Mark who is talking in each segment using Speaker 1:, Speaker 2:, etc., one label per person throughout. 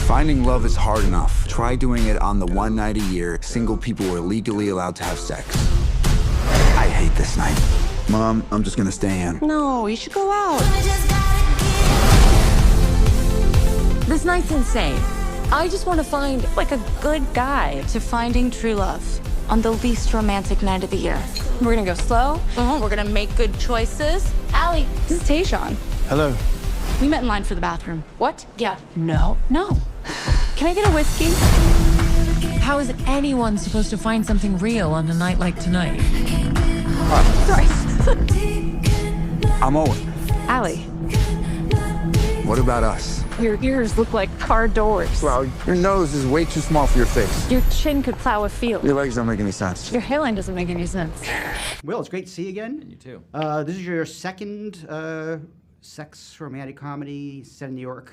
Speaker 1: Finding love is hard enough. Try doing it on the one night a year single people were legally allowed to have sex. I hate this night. Mom, I'm just gonna stay in.
Speaker 2: No, you should go out.
Speaker 3: This night's insane. I just want to find, like, a good guy.
Speaker 2: To finding true love on the least romantic night of the year. We're gonna go slow. We're gonna make good choices. Allie, this is Tayshawn.
Speaker 1: Hello.
Speaker 2: We met in line for the bathroom.
Speaker 3: What?
Speaker 2: Yeah.
Speaker 3: No.
Speaker 2: Can I get a whiskey?
Speaker 3: How is anyone supposed to find something real on a night like tonight?
Speaker 2: Sorry.
Speaker 1: I'm Owen.
Speaker 2: Allie,
Speaker 1: What about us?
Speaker 2: your ears look like car doors.
Speaker 1: Well, your nose is way too small for your face.
Speaker 2: Your chin could plow a field.
Speaker 1: Your legs don't make any sense.
Speaker 2: Your hairline doesn't make any sense.
Speaker 4: Will, it's great to see you again.
Speaker 5: You too.
Speaker 4: This is your second sex romantic comedy set in New York.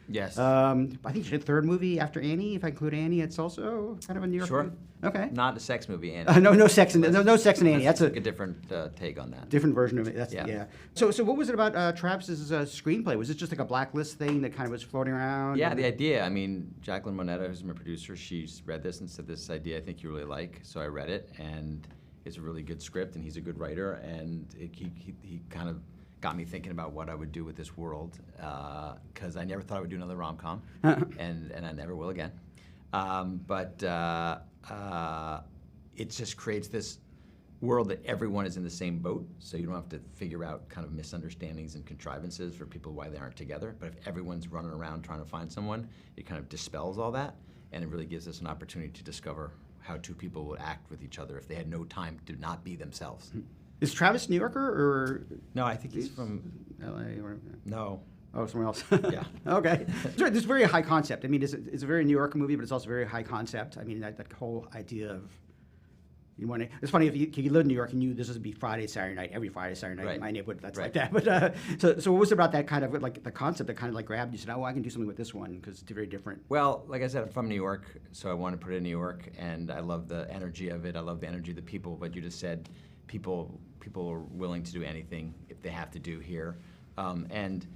Speaker 5: Yes.
Speaker 4: I think it's your third movie after Annie. If I include Annie, it's also kind of a New York
Speaker 5: Sure.
Speaker 4: movie. Okay.
Speaker 5: Not a sex movie, Annie.
Speaker 4: No sex in Annie. That's
Speaker 5: a different take on that.
Speaker 4: different version of it. That's
Speaker 5: Yeah.
Speaker 4: yeah. So what was it about Travis's screenplay? Was it just like a blacklist thing that kind of was floating around?
Speaker 5: Yeah, the idea. I mean, Jacqueline Moneta, who's my producer, she's read this and said, "This idea I think you really like." So I read it, and it's a really good script, and he's a good writer, and he kind of got me thinking about what I would do with this world, because I never thought I would do another rom-com, and I never will again. But it just creates this world that everyone is in the same boat, so you don't have to figure out kind of misunderstandings and contrivances for people why they aren't together. But if everyone's running around trying to find someone, it kind of dispels all that, and it really gives us an opportunity to discover how two people would act with each other if they had no time to not be themselves.
Speaker 4: Is Travis New Yorker or
Speaker 5: No, I think he's from
Speaker 4: L.A. or?
Speaker 5: no.
Speaker 4: Oh, somewhere else.
Speaker 5: Yeah.
Speaker 4: Okay. This is very high concept. I mean, it's a very New York movie, but it's also very high concept. I mean, that whole idea of you want to. It's funny if you live in New York and you this would be Friday, Saturday night, every Friday, Saturday night
Speaker 5: Right.
Speaker 4: in my neighborhood. That's
Speaker 5: Right.
Speaker 4: like that. But so what was it about that kind of like the concept that kind of like grabbed you? Said, oh, I can do something with this one because it's very different.
Speaker 5: Well, like I said, I'm from New York, so I want to put it in New York, and I love the energy of it. I love the energy of the people. But you just said people are willing to do anything if they have to do here, and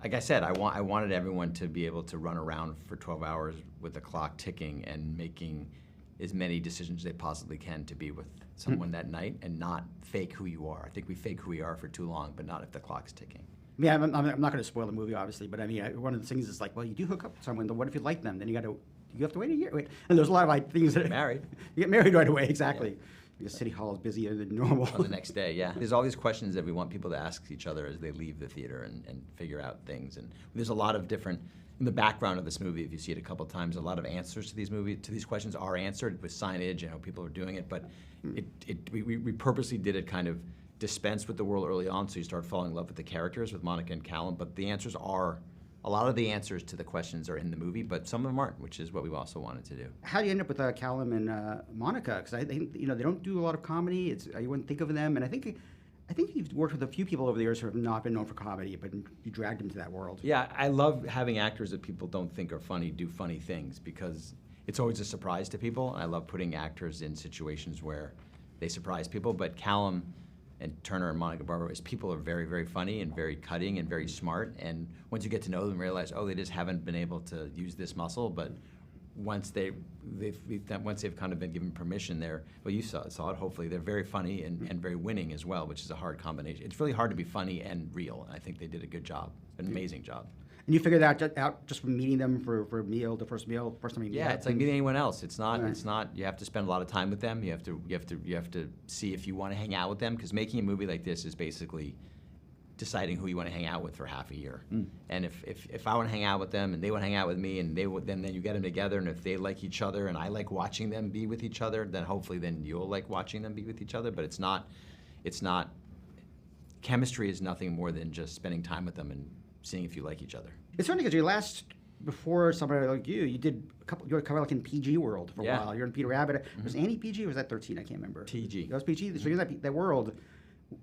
Speaker 5: like I said, I wanted everyone to be able to run around for 12 hours with the clock ticking and making as many decisions as they possibly can to be with someone that night and not fake who you are. I think we fake who we are for too long, but not if the clock's ticking.
Speaker 4: Yeah, I'm not going to spoil the movie, obviously, but I mean, one of the things is like, well, you do hook up with someone, but what if you like them? Then you have to wait a year. And there's a lot of things that
Speaker 5: Married.
Speaker 4: You get married right away, exactly. Because City Hall is busier than normal.
Speaker 5: On the next day, yeah. There's all these questions that we want people to ask each other as they leave the theater and figure out things. And there's a lot of different, in the background of this movie, if you see it a couple of times, a lot of answers to these questions are answered with signage and how people are doing it. But we purposely did it kind of dispense with the world early on, so you start falling in love with the characters, with Monica and Callum. But the answers are, a lot of the answers to the questions are in the movie, but some of them aren't, which is what we also wanted to do.
Speaker 4: How do you end up with Callum and Monica? Because I think they don't do a lot of comedy. You wouldn't think of them, and I think you've worked with a few people over the years who have not been known for comedy, but you dragged them to that world.
Speaker 5: Yeah, I love having actors that people don't think are funny do funny things because it's always a surprise to people. I love putting actors in situations where they surprise people, but Callum and Turner and Monica Barbaro is people are very, very funny and very cutting and very smart. And once you get to know them, realize, oh, they just haven't been able to use this muscle. But once they've kind of been given permission, you saw it. Hopefully, they're very funny and very winning as well, which is a hard combination. It's really hard to be funny and real. And I think they did a good job, an amazing job.
Speaker 4: And you figured that out just from meeting them for a meal, the first time you met.
Speaker 5: Yeah, it's like meeting anyone else. It's not. Right. It's not. You have to spend a lot of time with them. You have to see if you want to hang out with them, because making a movie like this is basically deciding who you want to hang out with for half a year. And if I want to hang out with them and they want to hang out with me, and then you get them together, and if they like each other and I like watching them be with each other, then hopefully then you'll like watching them be with each other. But it's not. Chemistry is nothing more than just spending time with them and seeing if you like each other.
Speaker 4: It's funny because before somebody like you were kind of like in PG world for a while. You're in Peter Rabbit. Was Annie PG or was that 13? I can't remember.
Speaker 5: PG.
Speaker 4: That was PG. So you're in that world.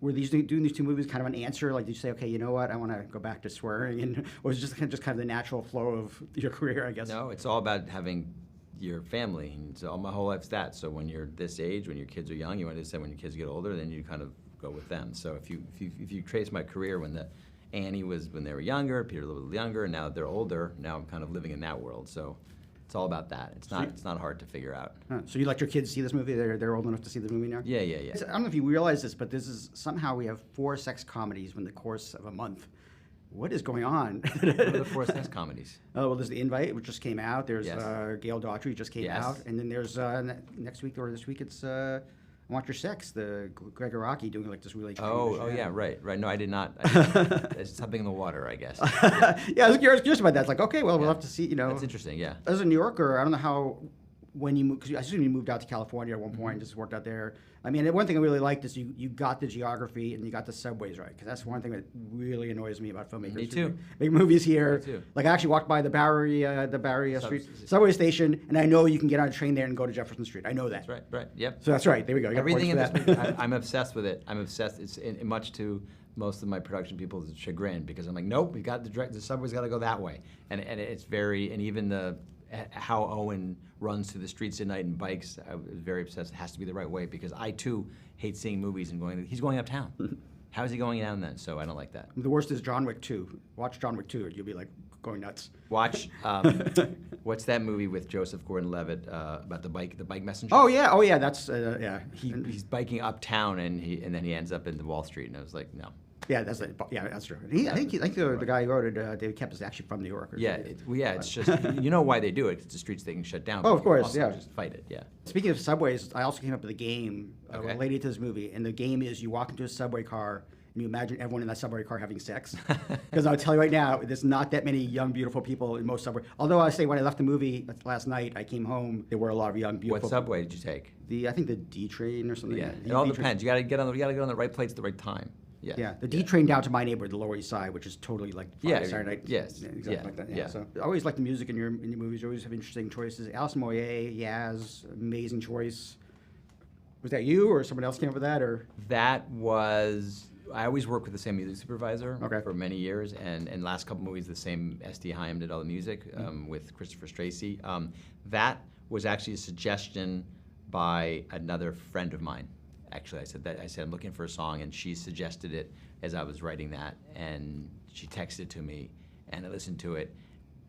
Speaker 4: Were these doing these two movies kind of an answer? Like, did you say, okay, you know what, I want to go back to swearing, or was it just kind of the natural flow of your career? I guess.
Speaker 5: No, it's all about having your family, and so my whole life's that. So when you're this age, when your kids are young, you want to say when your kids get older, then you kind of go with them. So if you trace my career, when the Annie was when they were younger, Peter a little bit younger, and now they're older. Now I'm kind of living in that world. So it's all about that. It's not hard to figure out.
Speaker 4: So you let your kids see this movie? They're old enough to see the movie now?
Speaker 5: Yeah.
Speaker 4: I don't know if you realize this, but this is somehow we have 4 sex comedies in the course of a month. What is going on?
Speaker 5: What are the 4 sex comedies?
Speaker 4: Oh, well, there's The Invite, which just came out. There's
Speaker 5: Yes.
Speaker 4: Gail Daughtry, just came
Speaker 5: Yes.
Speaker 4: out. And then there's next week or this week, it's I Want Your Sex, the Greg Araki doing like this really
Speaker 5: Oh, yeah, right. No, I did not. There's something in the water, I guess.
Speaker 4: Yeah, I was curious about that. It's like, okay, well, we'll have to see,
Speaker 5: That's interesting, yeah.
Speaker 4: As a New Yorker, I don't know how, when you moved, because I assume you moved out to California at one point and just worked out there. I mean, one thing I really liked is you got the geography and you got the subways right, because that's one thing that really annoys me about filmmakers.
Speaker 5: Me too.
Speaker 4: Big movies here.
Speaker 5: Me too.
Speaker 4: Like I actually walked by the Bowery Street subway station, and I know you can get on a train there and go to Jefferson Street. I know that.
Speaker 5: That's right, yep.
Speaker 4: So that's right. There we go. You got
Speaker 5: Everything in
Speaker 4: points
Speaker 5: this
Speaker 4: for that.
Speaker 5: movie, I'm obsessed with it. I'm obsessed. It's much to most of my production people's chagrin, because I'm like, nope, we got the subway's got to go that way, and it's very, and even how Owen runs through the streets at night and bikes, I was very obsessed. It has to be the right way, because I too hate seeing movies and he's going uptown. How is he going down then? So I don't like that.
Speaker 4: The worst is John Wick 2. Watch John Wick 2, and you'll be like going nuts.
Speaker 5: Watch what's that movie with Joseph Gordon-Levitt about the bike messenger?
Speaker 4: Oh yeah, that's yeah.
Speaker 5: He's biking uptown and then he ends up in Wall Street, and I was like, no.
Speaker 4: Yeah, that's true. I think the guy who wrote it, David Kep, is actually from New York.
Speaker 5: Yeah, it's just, you know why they do it. It's the streets they can shut down.
Speaker 4: Oh, of
Speaker 5: but
Speaker 4: course,
Speaker 5: also
Speaker 4: yeah.
Speaker 5: Just fight it, yeah.
Speaker 4: Speaking of subways, I also came up with a game
Speaker 5: Okay.
Speaker 4: related to this movie, and the game is you walk into a subway car and you imagine everyone in that subway car having sex. Because I'll tell you right now, there's not that many young, beautiful people in most subways. Although I say when I left the movie last night, I came home, there were a lot of young, beautiful.
Speaker 5: What subway did you take?
Speaker 4: I think the D train or something.
Speaker 5: Yeah,
Speaker 4: The
Speaker 5: it all
Speaker 4: D train.
Speaker 5: depends. You gotta get on the right place at the right time. Yeah.
Speaker 4: Yeah, the D train down to my neighborhood, the Lower East Side, which is totally like Friday,
Speaker 5: Yeah,
Speaker 4: Saturday night.
Speaker 5: yes,
Speaker 4: Yeah, exactly
Speaker 5: yeah,
Speaker 4: like that. Yeah.
Speaker 5: yeah.
Speaker 4: So I always like the music in your movies. You always have interesting choices. Alison Moyet, Yaz, amazing choice. Was that you or someone else came up with that, or?
Speaker 5: That was, I always work with the same music supervisor
Speaker 4: Okay.
Speaker 5: for many years, and last couple movies the same S.D. Hyam did all the music with Christopher Stracy. That was actually a suggestion by another friend of mine. Actually, I said I'm looking for a song, and she suggested it as I was writing that, and she texted it to me, and I listened to it,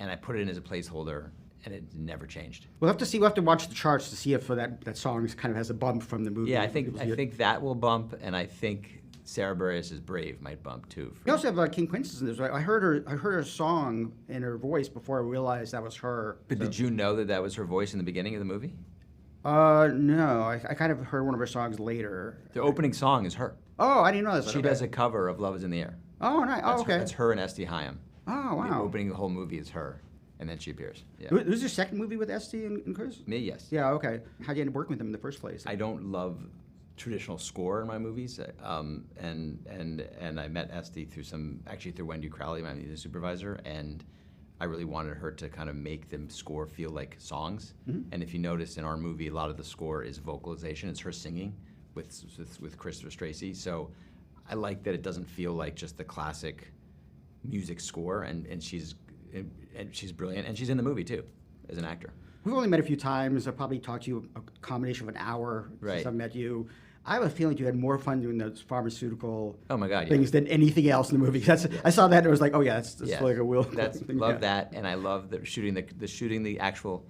Speaker 5: and I put it in as a placeholder, and it never changed.
Speaker 4: We'll have to see. We'll have to watch the charts to see if that song kind of has a bump from the movie.
Speaker 5: Yeah, I think that will bump, and I think Sarah Bareilles' "Brave" might bump too.
Speaker 4: You also have King Princess in this, right? I heard her song in her voice before I realized that was her.
Speaker 5: But did you know that was her voice in the beginning of the movie?
Speaker 4: No, I kind of heard one of her songs later.
Speaker 5: The opening song is her.
Speaker 4: Oh, I didn't know this.
Speaker 5: She does a cover of "Love Is in the Air."
Speaker 4: Oh, nice. Oh, okay.
Speaker 5: That's her and S.D. Hyam.
Speaker 4: Oh,
Speaker 5: The
Speaker 4: wow.
Speaker 5: opening of the whole movie is her, and then she appears. Yeah.
Speaker 4: Was your second movie with S.D. and Chris?
Speaker 5: Me, yes.
Speaker 4: Yeah, okay. How'd you end up working with them in the first place?
Speaker 5: I don't love traditional score in my movies, and I met S.D. through Wendy Crowley, my music supervisor, and I really wanted her to kind of make the score feel like songs.
Speaker 4: Mm-hmm.
Speaker 5: And if you notice in our movie, a lot of the score is vocalization. It's her singing with Christopher Stracy. So I like that it doesn't feel like just the classic music score, and she's brilliant, and she's in the movie too as an actor.
Speaker 4: We've only met a few times. I've probably talked to you a combination of an hour
Speaker 5: Right.
Speaker 4: since I've met you. I have a feeling you had more fun doing those pharmaceutical
Speaker 5: Oh my God, yeah.
Speaker 4: things than anything else in the movie. I saw that and I was like, oh yeah, that's
Speaker 5: Yeah.
Speaker 4: like a Will.
Speaker 5: Love that, and I love shooting the actual.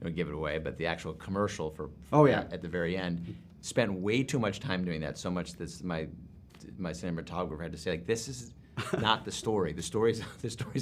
Speaker 5: I don't give it away, but the actual commercial for
Speaker 4: Oh, yeah.
Speaker 5: at the very end. Spent way too much time doing that. So much that my cinematographer had to say, like, this is not the story. The story's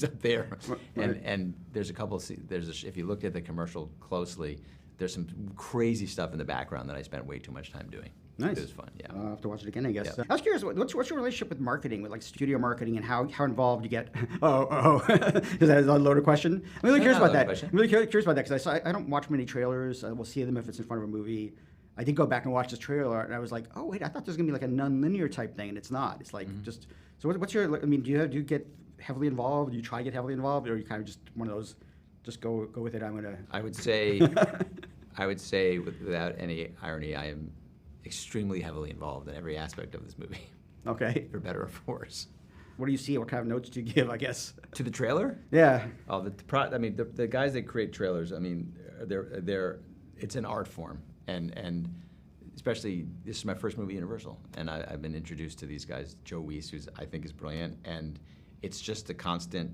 Speaker 5: up there, and there's a couple. If you looked at the commercial closely, there's some crazy stuff in the background that I spent way too much time doing.
Speaker 4: Nice.
Speaker 5: It was fun. Yeah.
Speaker 4: I'll have to watch it again, I guess.
Speaker 5: Yeah.
Speaker 4: I was curious, what's your relationship with marketing, with like studio marketing, and how involved you get? Is that a loaded question? I'm really curious
Speaker 5: not a
Speaker 4: about that.
Speaker 5: loaded question.
Speaker 4: I'm really curious about that because I don't watch many trailers. We'll see them if it's in front of a movie. I did go back and watch this trailer, and I was like, oh wait, I thought there was gonna be like a non-linear type thing, and it's not. It's like just. So what's your? I mean, do you get heavily involved? Do you try to get heavily involved, or are you kind of just one of those? Just go with it. I'm gonna.
Speaker 5: I would say, without any irony, I am extremely heavily involved in every aspect of this movie,
Speaker 4: Okay.
Speaker 5: for better or for worse.
Speaker 4: What do you see? What kind of notes do you give? I guess.
Speaker 5: To the trailer?
Speaker 4: Yeah.
Speaker 5: Oh, the guys that create trailers. I mean, it's an art form, and especially, this is my first movie at Universal, and I've been introduced to these guys, Joe Weiss, who's I think is brilliant, and it's just a constant.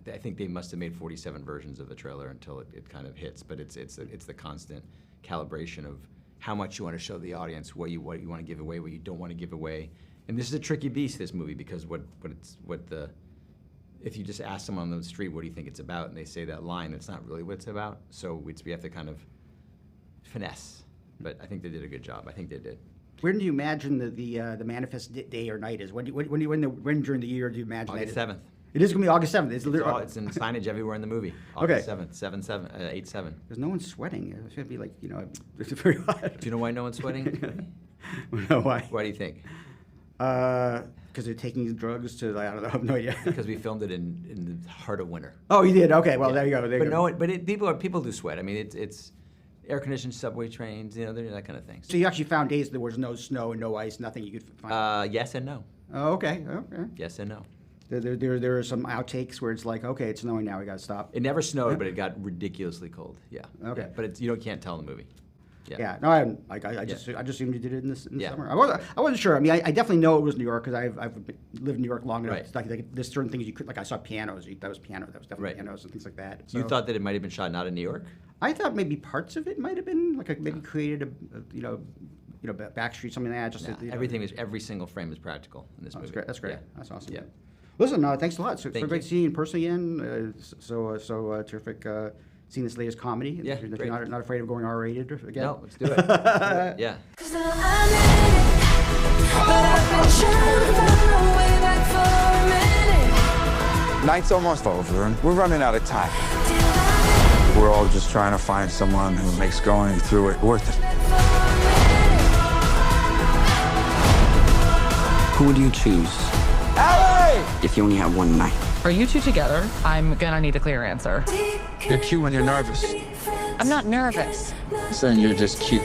Speaker 5: I think they must have made 47 versions of the trailer until it kind of hits, but it's the constant calibration of how much you want to show the audience, what you want to give away, what you don't want to give away, and this is a tricky beast, this movie, because if you just ask someone on the street, what do you think it's about, and they say that line, that's not really what it's about. So we have to kind of finesse. But I think they did a good job. I think they did.
Speaker 4: When do you imagine the manifest day or night is? When during the year do you imagine
Speaker 5: August
Speaker 4: that?
Speaker 5: 7th.
Speaker 4: It is going to be August 7th.
Speaker 5: It's in signage everywhere in the movie. August 7th, 8/7.
Speaker 4: Because no one's sweating. It's going to be like, it's very hot.
Speaker 5: Do you know why no one's sweating?
Speaker 4: No, why?
Speaker 5: Why do you think?
Speaker 4: Because they're taking drugs to, I don't know, I have no idea.
Speaker 5: Because we filmed it in the heart of winter.
Speaker 4: Oh, you did? Okay, well,
Speaker 5: Yeah.
Speaker 4: there you go. There you go.
Speaker 5: People do sweat. I mean, it's air-conditioned subway trains, that kind of thing.
Speaker 4: So you actually found days there was no snow and no ice, nothing you could find?
Speaker 5: Yes and no.
Speaker 4: Oh, okay.
Speaker 5: Yes and no.
Speaker 4: There are some outtakes where it's like, okay, it's snowing now, we got to stop.
Speaker 5: It never snowed, but it got ridiculously cold. Yeah.
Speaker 4: Okay.
Speaker 5: Yeah. But you can't tell in the movie.
Speaker 4: Yeah. No, I just assumed you did it in the
Speaker 5: Yeah.
Speaker 4: summer. I wasn't sure. I mean, I definitely know it was New York because I've lived in New York long enough.
Speaker 5: Right.
Speaker 4: It's like there's certain things you could, like I saw pianos. That was piano. That was definitely
Speaker 5: Right.
Speaker 4: pianos and things like that.
Speaker 5: You
Speaker 4: So
Speaker 5: thought that it might have been shot not in New York?
Speaker 4: I thought maybe parts of it might have been like maybe created back street, something like that. Just
Speaker 5: Every single frame is practical in this movie.
Speaker 4: That's great. That's great.
Speaker 5: Yeah.
Speaker 4: That's awesome.
Speaker 5: Yeah.
Speaker 4: Listen, thanks a lot. So
Speaker 5: Thank
Speaker 4: great
Speaker 5: you.
Speaker 4: to see you in person again. So terrific seeing this latest comedy.
Speaker 5: Yeah,
Speaker 4: If you're
Speaker 5: great.
Speaker 4: not afraid of going R-rated again.
Speaker 5: No, let's do it. Yeah.
Speaker 1: Night's almost over, and we're running out of time. We're all just trying to find someone who makes going through it worth it.
Speaker 6: Who would you choose
Speaker 1: Allie!
Speaker 6: if you only had one night?
Speaker 7: Are you two together? I'm gonna need a clear answer.
Speaker 1: You're cute when you're nervous.
Speaker 2: I'm not nervous.
Speaker 6: Then you're just cute.